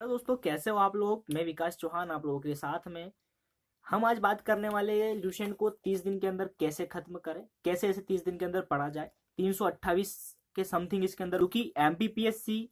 Hello दोस्तों, कैसे हो आप लोग। मैं विकास चौहान आप लोगों के साथ में। हम आज बात करने वाले हैं लूसेंट को 30 दिन के अंदर कैसे खत्म करें, कैसे इसे 30 दिन के अंदर पढ़ा जाए। 328 के समथिंग इसके अंदर, क्योंकि एमपीपीएससी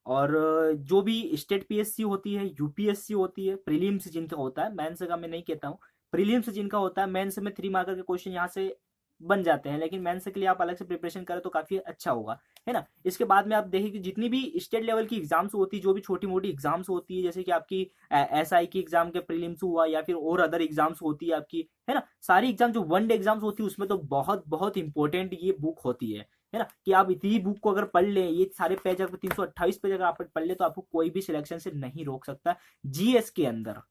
और जो भी स्टेट पीएससी होती है, यूपीएससी होती है, प्रीलिम्स जिनका होता है, मेंस का मैं नहीं कहता हूँ, प्रीलिम्स जिनका होता है, मेंस में 3 मार्कर के क्वेश्चन यहाँ से बन जाते हैं, लेकिन मेंस के लिए आप अलग से प्रिपरेशन करें तो काफी अच्छा होगा, है ना। इसके बाद में आप देखें कि जितनी भी स्टेट लेवल की एग्जाम्स होती है, जो भी छोटी मोटी एग्जाम्स होती है, जैसे कि आपकी एसआई की एग्जाम के प्रीलिम्स हुआ या फिर और अदर एग्जाम्स होती है आपकी, है ना। सारी एग्जाम जो वन डे एग्जाम्स होती है उसमें तो बहुत बहुत इंपॉर्टेंट ये बुक होती है ना। कि आप इतनी बुक को अगर पढ़ लें, ये सारे पेज अगर 328 पेज अगर आप पढ़ ले तो आपको कोई भी सिलेक्शन से नहीं रोक सकता जीएस के अंदर।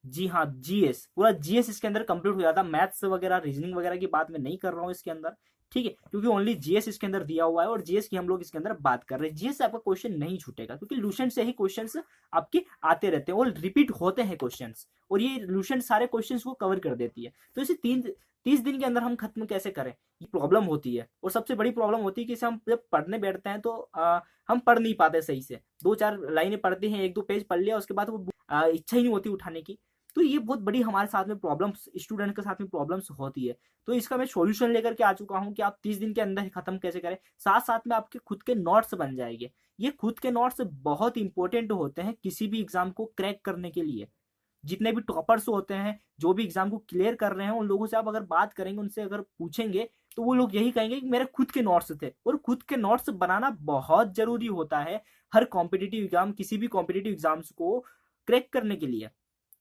जी हाँ, जीएस, पूरा जीएस इसके अंदर कंप्लीट हो जाता। मैथ्स वगैरह रीजनिंग वगैरह की बात मैं नहीं कर रहा हूँ इसके अंदर, ठीक है, क्योंकि ओनली जीएस इसके अंदर दिया हुआ है और जीएस की हम लोग इसके अंदर बात कर रहे हैं। जीएस से आपका क्वेश्चन नहीं छूटेगा, क्योंकि लूसेंट से ही क्वेश्चंस आपके आते रहते हैं और रिपीट होते हैं क्वेश्चंस, और ये लूसेंट सारे क्वेश्चंस को कवर कर देती है। तो इसे 30 दिन के अंदर हम खत्म कैसे करें, ये प्रॉब्लम होती है। और सबसे बड़ी प्रॉब्लम होती है कि इसे हम जब पढ़ने बैठते हैं तो हम पढ़ नहीं पाते सही से। 2-4 लाइनें पढ़ते हैं, 1-2 पेज पढ़ लिया, उसके बाद वो इच्छा ही नहीं होती उठाने की। तो ये बहुत बड़ी हमारे साथ में प्रॉब्लम्स, स्टूडेंट के साथ में प्रॉब्लम्स होती है। तो इसका मैं सॉल्यूशन लेकर के आ चुका हूँ कि आप 30 दिन के अंदर ही खत्म कैसे करें। साथ साथ में आपके खुद के नोट्स बन जाएंगे। ये खुद के नोट्स बहुत इंपॉर्टेंट होते हैं किसी भी एग्जाम को क्रैक करने के लिए। जितने भी टॉपर्स होते हैं, जो भी एग्जाम को क्लियर कर रहे हैं, उन लोगों से आप अगर बात करेंगे, उनसे अगर पूछेंगे, तो वो लोग यही कहेंगे कि मेरे खुद के नोट्स थे। और खुद के नोट्स बनाना बहुत जरूरी होता है हर कॉम्पिटिटिव एग्जाम, किसी भी कॉम्पिटिटिव एग्जाम्स को क्रैक करने के लिए।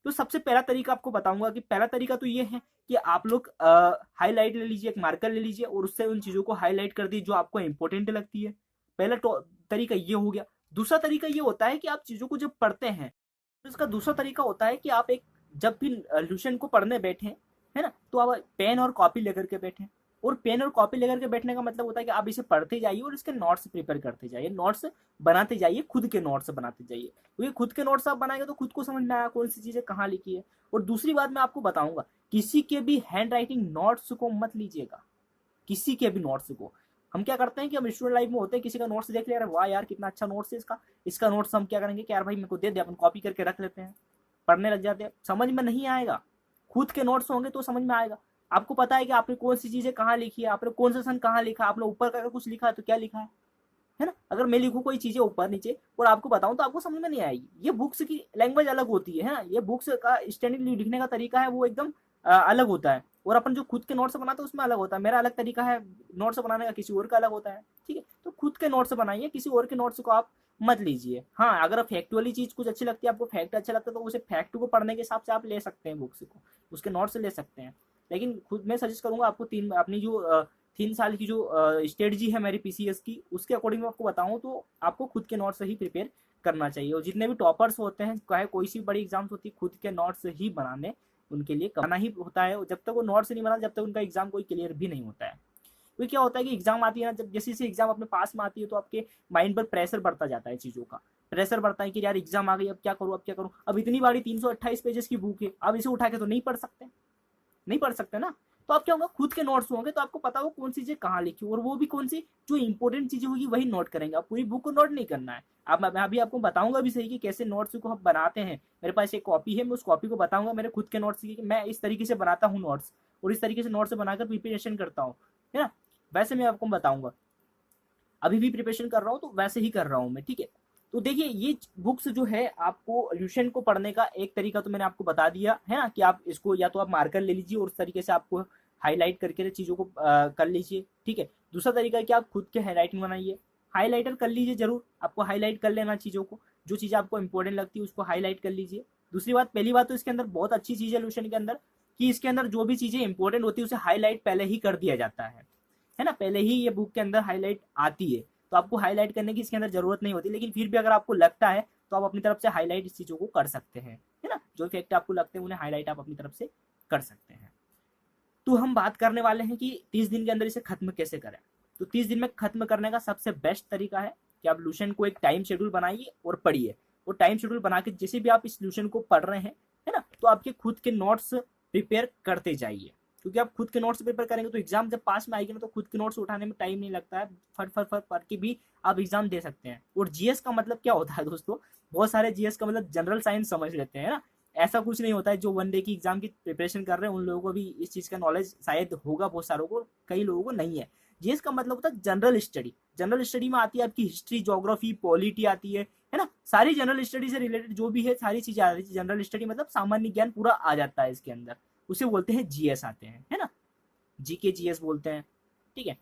तो सबसे पहला तरीका आपको बताऊंगा कि पहला तरीका तो ये है कि आप लोग हाईलाइट ले लीजिए, एक मार्कर ले लीजिए और उससे उन चीजों को हाईलाइट कर दीजिए जो आपको इंपॉर्टेंट लगती है। पहला तरीका ये हो गया। दूसरा तरीका ये होता है कि आप चीजों को जब पढ़ते हैं, तो इसका दूसरा तरीका होता है कि आप एक, जब भी लूसेंट को पढ़ने बैठे, है ना, तो आप पेन और कॉपी लेकर के बैठे। और पेन और कॉपी लेकर के बैठने का मतलब होता है कि आप इसे पढ़ते जाइए और इसके नोट्स प्रिपेयर करते जाइए, नोट्स बनाते जाइए, खुद के नोट्स बनाते जाइए, क्योंकि खुद के नोट्स आप बनाएंगे तो खुद को समझ में आएगा कौन सी चीजें कहाँ लिखी है। और दूसरी बात मैं आपको बताऊंगा, किसी के भी हैंड राइटिंग नोट्स को मत लीजिएगा, किसी के भी नोट्स को। हम क्या करते हैं कि हम स्टूडेंट लाइफ में होते हैं, किसी का नोट्स देख लिया, वाह यार कितना अच्छा नोट्स है इसका, इसका नोट्स हम क्या करेंगे कि यार भाई मेरे को दे दे, अपन कॉपी करके रख लेते हैं, पढ़ने लग जाते हैं। समझ में नहीं आएगा। खुद के नोट्स होंगे तो समझ में आएगा। आपको पता है कि आपने कौन सी चीजें कहाँ लिखी है, आपने कौन सा सन कहाँ लिखा, आपने ऊपर का कुछ लिखा है तो क्या लिखा है ना। अगर मैं लिखूं कोई चीजें ऊपर नीचे और आपको बताऊं तो आपको समझ में नहीं आएगी। ये बुक्स की लैंग्वेज अलग होती है ना, ये बुक्स का स्टैंडर्ड लिखने का तरीका है वो एकदम अलग होता है। और अपन जो खुद के नोट्स बनाते हैं उसमें अलग होता है। मेरा अलग तरीका है नोट्स बनाने का, किसी और का अलग होता है, ठीक है। तो खुद के नोट्स बनाइए, किसी और के नोट्स को आप मत लीजिए। हाँ, अगर फैक्ट वाली चीज कुछ अच्छी लगती है, आपको फैक्ट अच्छा लगता है, तो उसे फैक्ट को पढ़ने के हिसाब से आप ले सकते हैं, बुक्स को, उसके नोट्स ले सकते हैं। लेकिन खुद मैं सजेस्ट करूंगा आपको, तीन अपनी जो 3 साल की जो स्ट्रेटजी है मेरी पीसीएस की, उसके अकॉर्डिंग आपको बताऊं तो आपको खुद के नोट्स ही प्रिपेयर करना चाहिए। और जितने भी टॉपर्स होते हैं, चाहे कोई सी बड़ी एग्जाम्स होती है, खुद के नोट्स ही बनाने उनके लिए करना ही होता है। जब तक वो नोट्स नहीं बना, जब तक उनका एग्जाम कोई क्लियर भी नहीं होता है। क्योंकि क्या होता है कि एग्जाम आती है ना, जब जैसे जैसे एग्जाम अपने पास में आती है तो आपके माइंड पर प्रेशर बढ़ता जाता है, चीजों का प्रेशर बढ़ता है कि यार एग्जाम आ गई, अब क्या करूँ, अब क्या करूँ। अब इतनी बड़ी 328 पेजेस की बुक है, अब इसे उठा के तो नहीं पढ़ सकते, नहीं पढ़ सकते ना। तो आप क्या होगा, खुद के नोट्स होंगे तो आपको पता हो कौन सी चीजें कहाँ लिखी, और वो भी कौन सी जो इंपॉर्टेंट चीजें होगी वही नोट करेंगे। आप पूरी बुक को नोट नहीं करना है। अब मैं अभी आपको बताऊंगा भी सही कि कैसे नोट्स को हम बनाते हैं। मेरे पास एक कॉपी है, मैं उस कॉपी को बताऊंगा मेरे खुद के नोट्स की, कि मैं इस तरीके से बनाता हूँ नोट्स, और इस तरीके से नोट्स बनाकर प्रिपरेशन करता हूँ, है ना। वैसे मैं आपको बताऊंगा, अभी भी प्रिपरेशन कर रहा हूँ तो वैसे ही कर रहा हूँ मैं, ठीक है। तो देखिए, ये बुक्स जो है, आपको ल्यूशन को पढ़ने का एक तरीका तो मैंने आपको बता दिया है ना, कि आप इसको या तो आप मार्कर ले लीजिए और उस तरीके से आपको हाईलाइट करके चीज़ों को कर लीजिए, ठीक है। दूसरा तरीका है कि आप खुद के हाईलाइटिंग बनाइए, हाईलाइटर कर लीजिए, जरूर आपको हाईलाइट कर लेना चीज़ों को, जो चीज़ें आपको इंपॉर्टेंट लगती है उसको हाईलाइट कर लीजिए। दूसरी बात, पहली बात तो इसके अंदर बहुत अच्छी चीज़ है ल्यूशन के अंदर, कि इसके अंदर जो भी चीज़ें इंपॉर्टेंट होती है उसे हाईलाइट पहले ही कर दिया जाता है ना, पहले ही ये बुक के अंदर हाईलाइट आती है। तो आपको हाईलाइट करने की इसके अंदर जरूरत नहीं होती, लेकिन फिर भी अगर आपको लगता है तो आप अपनी तरफ से हाईलाइट इस चीज़ों को कर सकते हैं, है ना। जो फैक्ट आपको लगते हैं उन्हें हाईलाइट आप अपनी तरफ से कर सकते हैं। तो हम बात करने वाले हैं कि 30 दिन के अंदर इसे खत्म कैसे करें। तो 30 दिन में खत्म करने का सबसे बेस्ट तरीका है कि आप लूशन को एक टाइम शेड्यूल बनाइए और पढ़िए। और टाइम शेड्यूल बना के जैसे भी आप इस लूशन को पढ़ रहे हैं, है ना, तो आपके खुद के नोट्स प्रिपेयर करते जाइए। क्योंकि आप खुद के नोट्स पेपर करेंगे तो एग्जाम जब पास में आएगी ना तो खुद के नोट्स उठाने में टाइम नहीं लगता है, फट फट फट पढ़ के भी आप एग्जाम दे सकते हैं। और जीएस का मतलब क्या होता है दोस्तों, बहुत सारे जीएस का मतलब जनरल साइंस समझ लेते हैं ना, ऐसा कुछ नहीं होता है। जो 1 डे की एग्जाम की प्रिपरेशन कर रहे हैं उन लोगों को भी इस चीज का नॉलेज शायद होगा, बहुत सारों को, कई लोगों को नहीं है। जीएस का मतलब होता है जनरल स्टडी। जनरल स्टडी में आती है आपकी हिस्ट्री, ज्योग्राफी, पॉलिटी आती है ना, सारी जनरल स्टडी से रिलेटेड जो भी है सारी चीजें आ रही है। जनरल स्टडी मतलब सामान्य ज्ञान पूरा आ जाता है इसके अंदर, उसे बोलते हैं जीएस आते हैं, है ना, जीके जीएस बोलते हैं। ठीक है,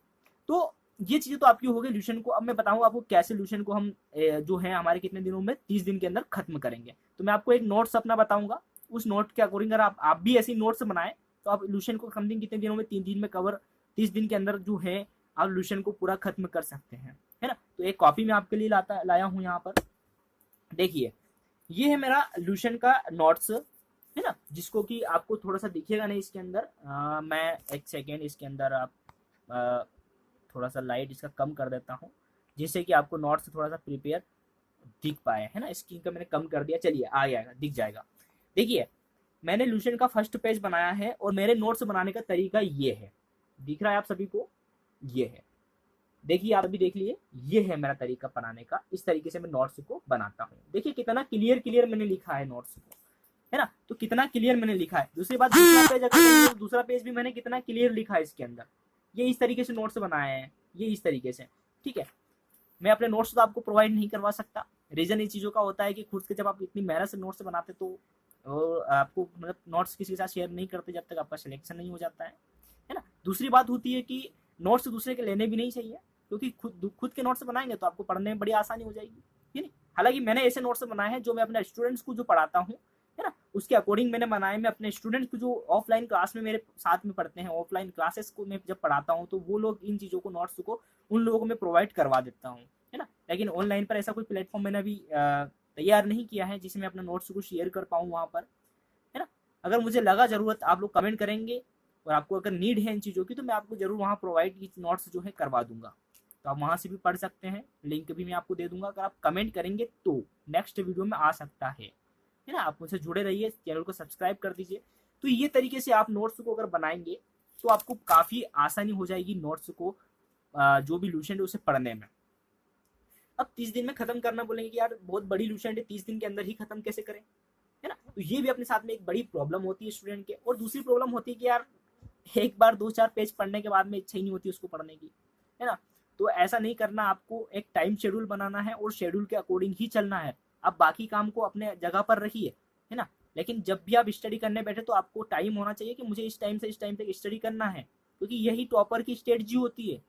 तो ये चीजें तो आपकी हो गई ल्यूशन को। अब मैं बताऊंगा आपको कैसे ल्यूशन को हम जो है हमारे कितने दिनों में, 30 दिन के अंदर खत्म करेंगे। तो मैं आपको एक नोट्स अपना बताऊंगा, उस नोट के अकॉर्डिंग अगर आप भी ऐसी नोट्स बनाए तो आप ल्यूशन को समथिंग कितने दिनों में, 3 दिन में कवर, 30 दिन के अंदर जो है आप ल्यूशन को पूरा खत्म कर सकते हैं, है ना। तो एक कॉपी में आपके लिए लाया हूँ यहाँ पर, देखिए ये है मेरा ल्यूशन का नोट्स, है ना, जिसको कि आपको थोड़ा सा दिखेगा नहीं इसके अंदर। मैं एक सेकेंड इसके अंदर आप थोड़ा सा लाइट इसका कम कर देता हूँ, जिससे कि आपको नोट्स थोड़ा सा प्रिपेयर दिख पाए, है ना। स्क्रीन का मैंने कम कर दिया, चलिए आ जाएगा, दिख जाएगा। देखिए मैंने ल्यूशन का फर्स्ट पेज बनाया है और मेरे नोट्स बनाने का तरीका ये है, दिख रहा है आप सभी को, ये है, देखिए आप अभी देख लिए, ये है मेरा तरीका बनाने का। इस तरीके से मैं नोट्स को बनाता हूँ। देखिए कितना क्लियर मैंने लिखा है नोट्स को, है ना, तो कितना क्लियर मैंने लिखा है। दूसरी बात, दूसरा पेज अगर दूसरा पेज भी मैंने कितना क्लियर लिखा है इसके अंदर। ये इस तरीके से नोट्स बनाए हैं, ये इस तरीके से। ठीक है, मैं अपने नोट्स तो आपको प्रोवाइड नहीं करवा सकता। रीजन इन चीज़ों का होता है कि खुद के जब आप इतनी मेहनत से नोट्स बनाते तो और आपको मतलब नोट्स किसी के साथ शेयर नहीं करते जब तक आपका सिलेक्शन नहीं हो जाता है ना। दूसरी बात होती है कि नोट्स दूसरे के लेने भी नहीं चाहिए, क्योंकि खुद के नोट्स बनाएंगे तो आपको पढ़ने में बड़ी आसानी हो जाएगी, है नहीं। हालांकि मैंने ऐसे नोट्स बनाए हैं जो मैं अपने स्टूडेंट्स को जो पढ़ाता हूँ, है ना, उसके अकॉर्डिंग मैंने बनाए। मैं अपने स्टूडेंट्स को जो ऑफलाइन क्लास में मेरे साथ में पढ़ते हैं, ऑफलाइन क्लासेस को मैं जब पढ़ाता हूँ तो वो लोग इन चीज़ों को, नोट्स को उन लोगों को मैं प्रोवाइड करवा देता हूँ, है ना। लेकिन ऑनलाइन पर ऐसा कोई प्लेटफॉर्म मैंने अभी तैयार नहीं किया है जिसमें अपने नोट्स को शेयर कर पाऊँ वहाँ पर, है ना। अगर मुझे लगा ज़रूरत, आप लोग कमेंट करेंगे और आपको अगर नीड है इन चीज़ों की तो मैं आपको ज़रूर वहाँ प्रोवाइड नोट्स जो है करवा दूंगा। तो आप वहाँ से भी पढ़ सकते हैं, लिंक भी मैं आपको दे दूंगा। अगर आप कमेंट करेंगे तो नेक्स्ट वीडियो में आ सकता है ना। आप मुझसे जुड़े रहिए, चैनल को सब्सक्राइब कर दीजिए। तो ये तरीके से आप नोट्स को अगर बनाएंगे तो आपको काफ़ी आसानी हो जाएगी नोट्स को जो भी ल्यूशन है उसे पढ़ने में। अब 30 दिन में खत्म करना बोलेंगे कि यार बहुत बड़ी ल्यूशन है, 30 दिन के अंदर ही खत्म कैसे करें, है ना। तो ये भी अपने साथ में एक बड़ी प्रॉब्लम होती है स्टूडेंट के। और दूसरी प्रॉब्लम होती है कि यार एक बार 2-4 पेज पढ़ने के बाद में इच्छा ही नहीं होती उसको पढ़ने की, है ना। तो ऐसा नहीं करना, आपको एक टाइम शेड्यूल बनाना है और शेड्यूल के अकॉर्डिंग ही चलना है। आप बाकी काम को अपने जगह पर रखिए, है ना, लेकिन जब भी आप स्टडी करने बैठे तो आपको टाइम होना चाहिए कि मुझे इस टाइम से इस टाइम तक स्टडी करना है, क्योंकि यही टॉपर की स्ट्रेटजी होती है।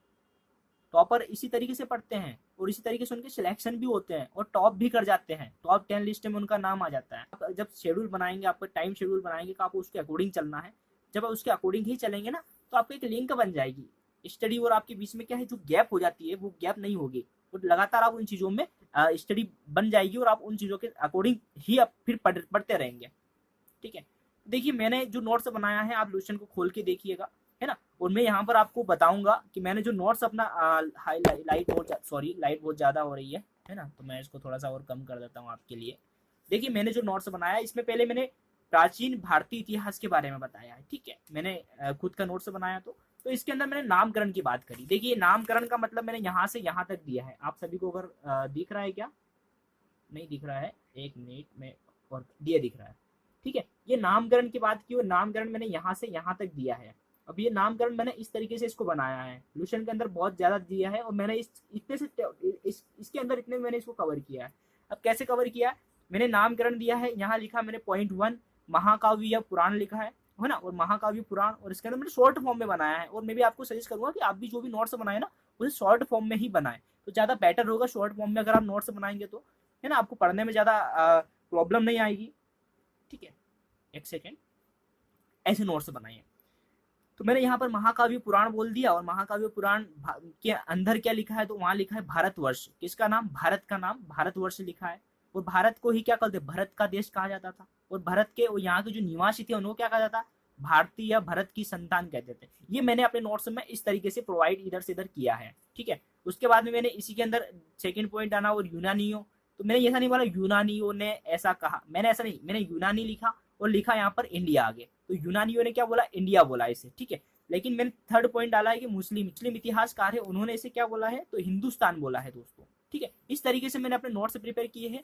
टॉपर इसी तरीके से पढ़ते हैं और इसी तरीके से उनके सिलेक्शन भी होते हैं और टॉप भी कर जाते हैं, टॉप 10 लिस्ट में उनका नाम आ जाता है। आप जब शेड्यूल बनाएंगे, आपका टाइम शेड्यूल बनाएंगे तो आपको उसके अकॉर्डिंग चलना है। जब आप उसके अकॉर्डिंग ही चलेंगे ना तो आपको एक लिंक बन जाएगी। स्टडी और आपके बीच में क्या है, जो गैप हो जाती है वो गैप नहीं होगी, और लगातार आप उन चीज़ों में स्टडी बन जाएगी और आप उन चीज़ों के अकॉर्डिंग ही आप फिर पढ़ते रहेंगे। ठीक है, देखिए मैंने जो नोट्स बनाया है आप ल्यूशन को खोल के देखिएगा, है ना। और मैं यहाँ पर आपको बताऊंगा कि मैंने जो नोट्स अपना लाइट बहुत ज़्यादा हो रही है ना, तो मैं इसको थोड़ा सा और कम कर देता हूँ आपके लिए। देखिए मैंने जो नोट्स बनाया इसमें पहले मैंने प्राचीन भारतीय इतिहास के बारे में बताया है। ठीक है, मैंने खुद का नोट्स बनाया तो इसके अंदर मैंने नामकरण की बात करी। देखिए नामकरण का मतलब मैंने यहाँ से यहाँ तक दिया है, आप सभी को अगर दिख रहा है, क्या नहीं दिख रहा है, एक मिनट में, और दिख रहा है। ठीक है, ये नामकरण की बात की और नामकरण मैंने यहाँ से यहाँ तक दिया है। अब ये नामकरण मैंने इस तरीके से इसको बनाया है, ल्यूशन के अंदर बहुत ज़्यादा दिया है और मैंने इसके अंदर इतने मैंने इसको कवर किया है। अब कैसे कवर किया, मैंने नामकरण दिया है, यहाँ लिखा मैंने पॉइंट 1 महाकाव्य या पुराण लिखा है ना, और महाकाव्य पुराण, और इसके अंदर मैंने शॉर्ट फॉर्म में बनाया है। और मैं भी आपको सजेस्ट करूंगा कि आप भी जो भी नोट्स बनाए ना उसे शॉर्ट फॉर्म में ही बनाएं, तो ज़्यादा बेटर होगा। शॉर्ट फॉर्म में अगर आप नोट्स बनाएंगे तो, है ना, आपको पढ़ने में ज़्यादा प्रॉब्लम नहीं आएगी। ठीक है, एक सेकेंड, ऐसे नोट्स बनाइए। तो मैंने यहाँ पर महाकाव्य पुराण बोल दिया, और महाकाव्य पुराण के अंदर क्या लिखा है, तो वहाँ लिखा है भारतवर्ष। किसका नाम, भारत का नाम भारतवर्ष लिखा है। और भारत को ही क्या कहते, भारत का देश कहा जाता था। और भारत के और यहाँ के जो निवासी थे उनको क्या कहा जाता, भारतीय या भारत की संतान कहते थे। ये मैंने अपने नोट्स में इस तरीके से प्रोवाइड इधर से इधर किया है। ठीक है, उसके बाद में मैंने इसी के अंदर सेकेंड पॉइंट आना, और यूनानियों। तो मैंने ऐसा नहीं बोला यूनानियों ने ऐसा कहा, मैंने ऐसा नहीं, मैंने यूनानी लिखा और लिखा यहाँ पर इंडिया आगे, तो यूनानियों ने क्या बोला, इंडिया बोला इसे, ठीक है। लेकिन मैंने थर्ड पॉइंट डाला है कि मुस्लिम इतिहासकार है, उन्होंने इसे क्या बोला है, तो हिंदुस्तान बोला है दोस्तों, ठीक है। इस तरीके से मैंने अपने नोट्स प्रिपेयर किए हैं।